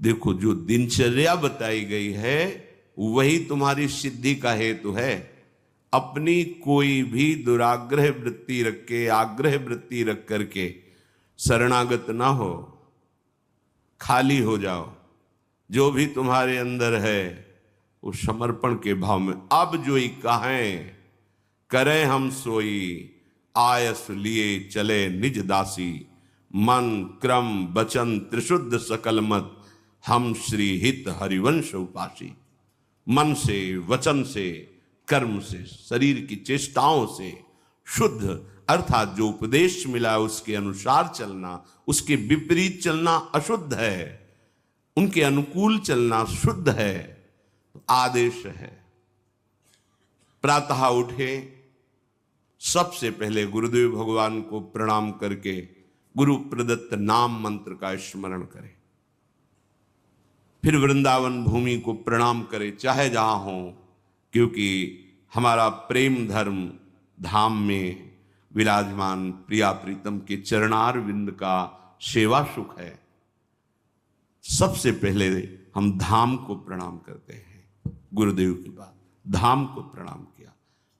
देखो, जो दिनचर्या बताई गई है वही तुम्हारी सिद्धि का हेतु है। अपनी कोई भी दुराग्रह वृत्ति रख के, आग्रह वृत्ति रख करके शरणागत ना हो, खाली हो जाओ। जो भी तुम्हारे अंदर है उस समर्पण के भाव में, अब जो ही कहें करें हम सोई, आयस लिए चले निज दासी, मन क्रम वचन त्रिशुद्ध सकल मत, हम श्री हित हरिवंश उपासी। मन से, वचन से, कर्म से, शरीर की चेष्टाओं से शुद्ध, अर्थात जो उपदेश मिला उसके अनुसार चलना, उसके विपरीत चलना अशुद्ध है, उनके अनुकूल चलना शुद्ध है। तो आदेश है, प्रातः उठे, सबसे पहले गुरुदेव भगवान को प्रणाम करके गुरु प्रदत्त नाम मंत्र का स्मरण करें। फिर वृंदावन भूमि को प्रणाम करें, चाहे जहां हो, क्योंकि हमारा प्रेम धर्म धाम में विराजमान प्रिया प्रीतम के चरणार विंद का सेवा सुख है। सबसे पहले हम धाम को प्रणाम करते हैं। गुरुदेव की बात, धाम को प्रणाम किया,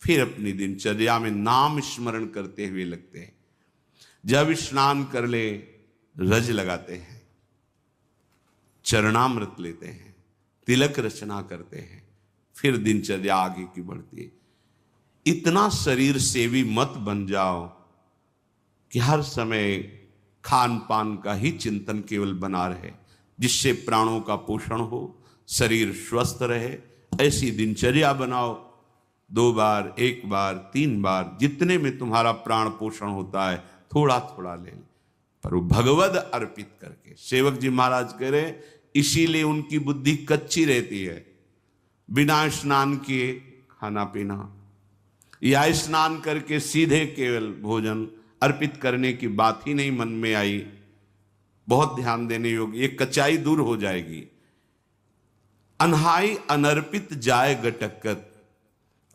फिर अपनी दिनचर्या में नाम स्मरण करते हुए लगते हैं। जब स्नान कर ले रज लगाते हैं, चरणामृत लेते हैं, तिलक रचना करते हैं, फिर दिनचर्या आगे की बढ़ती है। इतना शरीर सेवी मत बन जाओ कि हर समय खान पान का ही चिंतन केवल बना रहे, जिससे प्राणों का पोषण हो, शरीर स्वस्थ रहे। ऐसी दिनचर्या बनाओ, 2 बार, 1 बार, 3 बार, जितने में तुम्हारा प्राण पोषण होता है थोड़ा थोड़ा ले, पर वो भगवद अर्पित करके। सेवक जी महाराज कह रहे, इसीलिए उनकी बुद्धि कच्ची रहती है। बिना स्नान किए खाना पीना, या स्नान करके सीधे केवल भोजन अर्पित करने की बात ही नहीं मन में आई। बहुत ध्यान देने योग्य, ये कच्चाई दूर हो जाएगी। अनहाई अनर्पित जाए गटकत,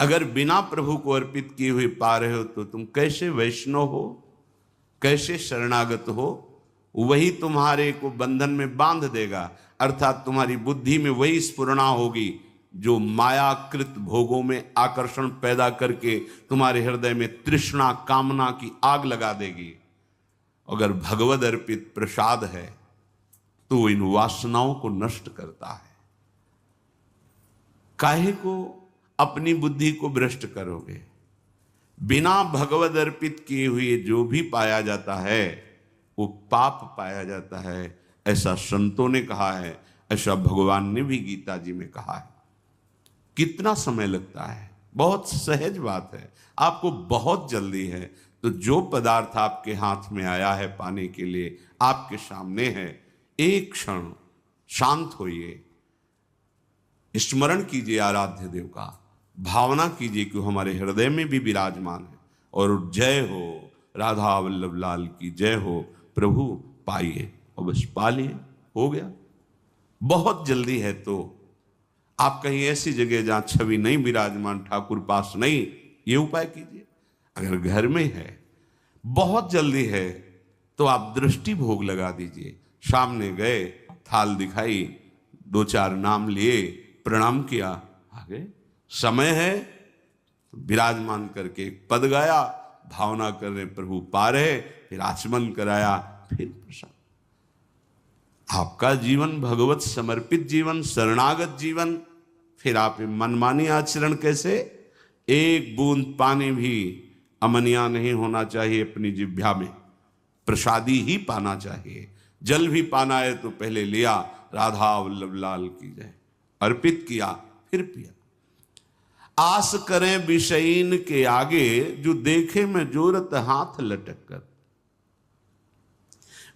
अगर बिना प्रभु को अर्पित किए हुए पा रहे हो तो तुम कैसे वैष्णव हो, कैसे शरणागत हो? वही तुम्हारे को बंधन में बांध देगा, अर्थात तुम्हारी बुद्धि में वही स्फुरणा होगी जो मायाकृत भोगों में आकर्षण पैदा करके तुम्हारे हृदय में तृष्णा कामना की आग लगा देगी। अगर भगवद अर्पित प्रसाद है तो इन वासनाओं को नष्ट करता है। काहे को अपनी बुद्धि को भ्रष्ट करोगे? बिना भगवद अर्पित किए हुए जो भी पाया जाता है वो पाप पाया जाता है, ऐसा संतों ने कहा है, ऐसा भगवान ने भी गीता जी में कहा है। कितना समय लगता है? बहुत सहज बात है, आपको बहुत जल्दी है। तो जो पदार्थ आपके हाथ में आया है पाने के लिए, आपके सामने है, एक क्षण शांत होइए, स्मरण कीजिए आराध्य देव का, भावना कीजिए कि हमारे हृदय में भी विराजमान है। और जय हो राधा वल्लभ लाल की जय हो, प्रभु पाइए और बस पा लिए, हो गया। बहुत जल्दी है तो आप कहीं ऐसी जगह जहां छवि नहीं विराजमान, ठाकुर पास नहीं, ये उपाय कीजिए। अगर घर में है, बहुत जल्दी है तो आप दृष्टि भोग लगा दीजिए। सामने गए, थाल दिखाई, 2-4 नाम लिए, प्रणाम किया, आ गए। समय है विराजमान करके पद गाया, भावना कर रहे प्रभु पा रहे, फिर आचमन कराया, फिर प्रसाद। आपका जीवन भगवत समर्पित जीवन, शरणागत जीवन। फिर आप मनमानी आचरण कैसे? एक बूंद पानी भी अमनिया नहीं होना चाहिए अपनी जिह्वा में, प्रसादी ही पाना चाहिए। जल भी पाना है तो पहले लिया, राधा वल्लभ लाल की जय, अर्पित किया, फिर पिया। आस करें विषयीन के आगे, जो देखे में जोरत हाथ लटक कर।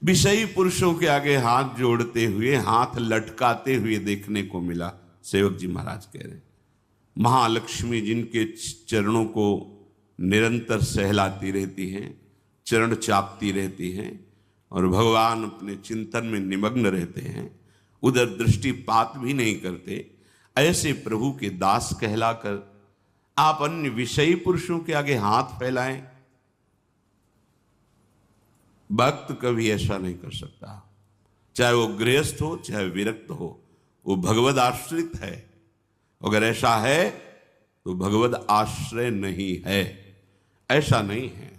विषयी पुरुषों के आगे हाथ जोड़ते हुए, हाथ लटकाते हुए देखने को मिला। सेवक जी महाराज कह रहे, महालक्ष्मी जिनके चरणों को निरंतर सहलाती रहती हैं, चरण चापती रहती हैं, और भगवान अपने चिंतन में निमग्न रहते हैं, उधर दृष्टिपात भी नहीं करते, ऐसे प्रभु के दास कहलाकर आप अन्य विषयी पुरुषों के आगे हाथ फैलाएं? भक्त कभी ऐसा नहीं कर सकता। चाहे वो गृहस्थ हो चाहे विरक्त हो, वो भगवद आश्रित है। अगर ऐसा है तो भगवद आश्रय नहीं है, ऐसा नहीं है।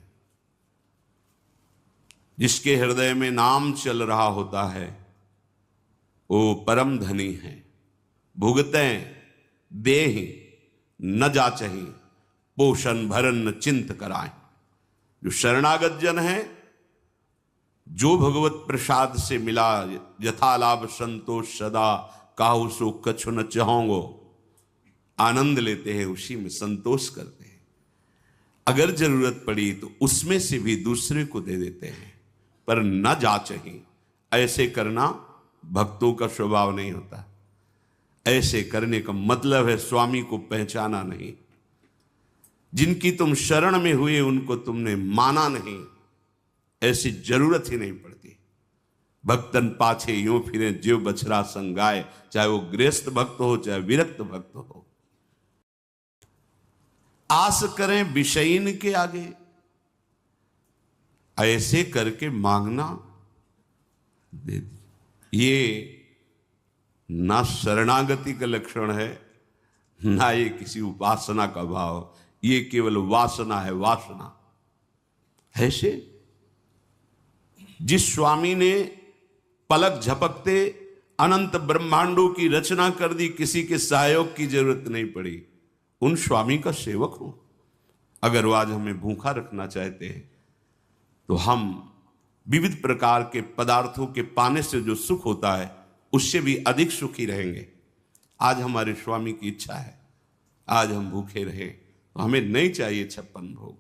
जिसके हृदय में नाम चल रहा होता है वो परम धनी है। भुगतें देहि न जाचहि, पोषण भरन चिंत कराएं। जो शरणागत जन है, जो भगवत प्रसाद से मिला, यथा लाभ संतोष सदा, काहू सो कछु न चाहोगो, आनंद लेते हैं, उसी में संतोष करते हैं। अगर जरूरत पड़ी तो उसमें से भी दूसरे को दे देते हैं, पर न जाचहि। ऐसे करना भक्तों का स्वभाव नहीं होता। ऐसे करने का मतलब है स्वामी को पहचाना नहीं। जिनकी तुम शरण में हुए उनको तुमने माना नहीं, ऐसी जरूरत ही नहीं पड़ती। भक्तन पाछे यूं फिरे जीव बछड़ा संगाए, चाहे वो गृहस्थ भक्त हो चाहे विरक्त भक्त हो। आस करें विषयीन के आगे, ऐसे करके मांगना दे। ये ना शरणागति का लक्षण है, ना ये किसी उपासना का भाव, ये केवल वासना है, वासना। ऐसे जिस स्वामी ने पलक झपकते अनंत ब्रह्मांडों की रचना कर दी, किसी के सहयोग की जरूरत नहीं पड़ी, उन स्वामी का सेवक हो। अगर वो आज हमें भूखा रखना चाहते हैं तो हम विविध प्रकार के पदार्थों के पाने से जो सुख होता है उससे भी अधिक सुखी रहेंगे। आज हमारे स्वामी की इच्छा है आज हम भूखे रहे, तो हमें नहीं चाहिए 56 भोग।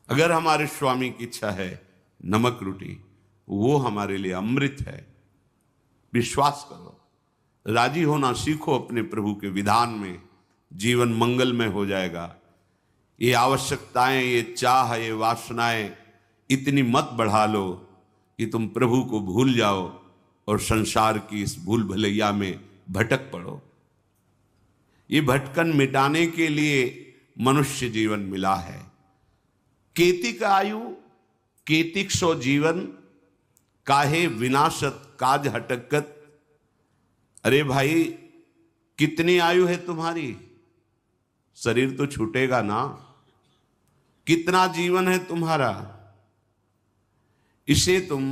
अगर हमारे स्वामी की इच्छा है नमक रोटी, वो हमारे लिए अमृत है। विश्वास करो, राजी होना सीखो अपने प्रभु के विधान में, जीवन मंगलमय हो जाएगा। ये आवश्यकताएं, ये चाह, ये वासनाएं इतनी मत बढ़ा लो कि तुम प्रभु को भूल जाओ और संसार की इस भूल भलैया में भटक पड़ो। ये भटकन मिटाने के लिए मनुष्य जीवन मिला है। केतिक आयु केतिक सो जीवन, काहे विनाशत काज हटकत। अरे भाई, कितनी आयु है तुम्हारी? शरीर तो छूटेगा ना। कितना जीवन है तुम्हारा? इसे तुम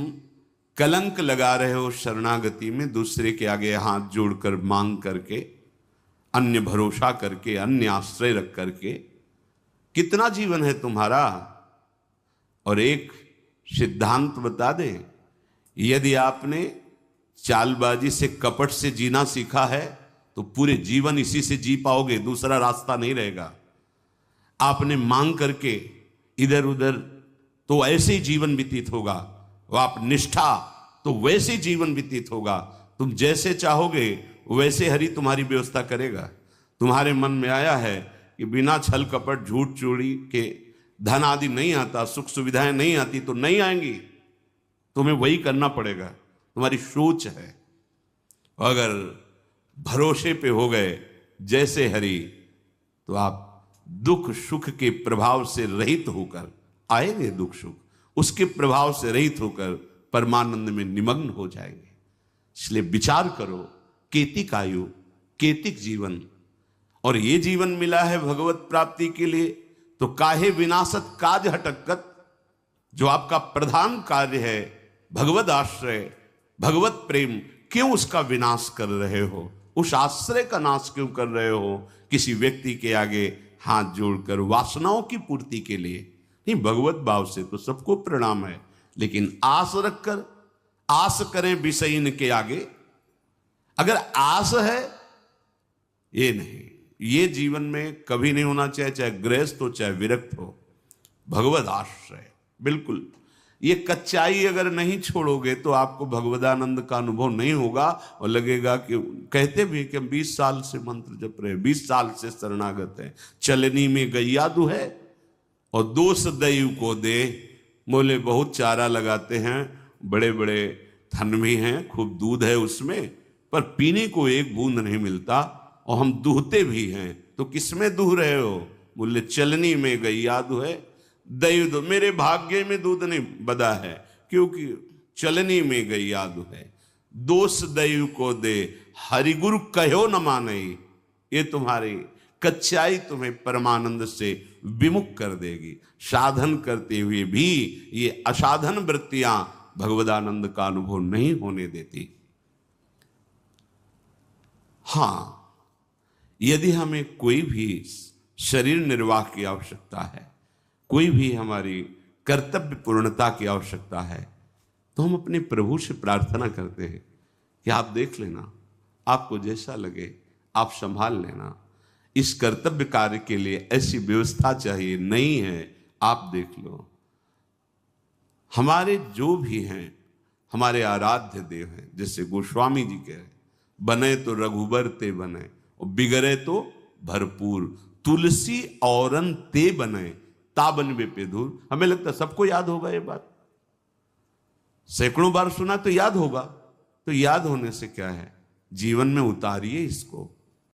कलंक लगा रहे हो शरणागति में, दूसरे के आगे हाथ जोड़कर मांग करके, अन्य भरोसा करके, अन्य आश्रय रख करके। कितना जीवन है तुम्हारा? और एक सिद्धांत बता दें, यदि आपने चालबाजी से, कपट से जीना सीखा है तो पूरे जीवन इसी से जी पाओगे, दूसरा रास्ता नहीं रहेगा। आपने मांग करके इधर उधर तो ऐसे ही जीवन व्यतीत होगा, वो आप निष्ठा तो वैसे जीवन व्यतीत होगा। तुम जैसे चाहोगे वैसे हरि तुम्हारी व्यवस्था करेगा। तुम्हारे मन में आया है कि बिना छल कपट झूठ चोरी के धन आदि नहीं आता, सुख सुविधाएं नहीं आती, तो नहीं आएंगी, तुम्हें वही करना पड़ेगा। तुम्हारी सोच है। अगर भरोसे पे हो गए जैसे हरि, तो आप दुख सुख के प्रभाव से रहित होकर आएंगे, दुख सुख उसके प्रभाव से रहित होकर परमानंद में निमग्न हो जाएंगे। इसलिए विचार करो, केतिक आयु केतिक जीवन, और ये जीवन मिला है भगवत प्राप्ति के लिए, तो काहे विनाशत काज हटकत। जो आपका प्रधान कार्य है भगवत आश्रय, भगवत प्रेम, क्यों उसका विनाश कर रहे हो? उस आश्रय का नाश क्यों कर रहे हो? किसी व्यक्ति के आगे हाथ जोड़कर वासनाओं की पूर्ति के लिए नहीं। भगवत भाव से तो सबको प्रणाम है, लेकिन आस रखकर, आस करें विषयीन के आगे। अगर आस है, ये नहीं, ये जीवन में कभी नहीं होना चाहिए, चाहे गृहस्थ हो चाहे विरक्त हो। भगवत आश्रय बिल्कुल। ये कच्चाई अगर नहीं छोड़ोगे तो आपको भगवदानंद का अनुभव नहीं होगा, और लगेगा कि कहते भी कि हम 20 साल से मंत्र जप रहे, 20 साल से शरणागत है, चलनी में गैया दू है और दोष दैव को दे। बोले बहुत चारा लगाते हैं, बड़े बड़े थन भी हैं, खूब दूध है उसमें, पर पीने को एक बूंद नहीं मिलता, और हम दूहते भी हैं। तो किसमें दूह रहे हो? बोले चलनी में गैया दू है, दैव दो। मेरे भाग्य में दूध नहीं बदा है, क्योंकि चलनी में गैया दू है। दोष दैव को दे, हरिगुरु कहो न माने। ये तुम्हारी कच्चाई तुम्हें परमानंद से विमुख कर देगी। साधन करते हुए भी ये असाधन वृत्तियां भगवदानंद का अनुभव नहीं होने देती। हां, यदि हमें कोई भी शरीर निर्वाह की आवश्यकता है, कोई भी हमारी कर्तव्य पूर्णता की आवश्यकता है, तो हम अपने प्रभु से प्रार्थना करते हैं कि आप देख लेना, आपको जैसा लगे आप संभाल लेना। इस कर्तव्य कार्य के लिए ऐसी व्यवस्था चाहिए, नहीं है आप देख लो। हमारे जो भी हैं, हमारे आराध्य देव हैं, जैसे गोस्वामी जी कह रहे, बने तो रघुबर ते बने और बिगड़े तो भरपूर, तुलसी औरन ते बने ताबन वे पे दूर। हमें लगता सबको याद होगा ये बात, सैकड़ों बार सुना तो याद होगा। तो याद होने से क्या है, जीवन में उतारिए इसको।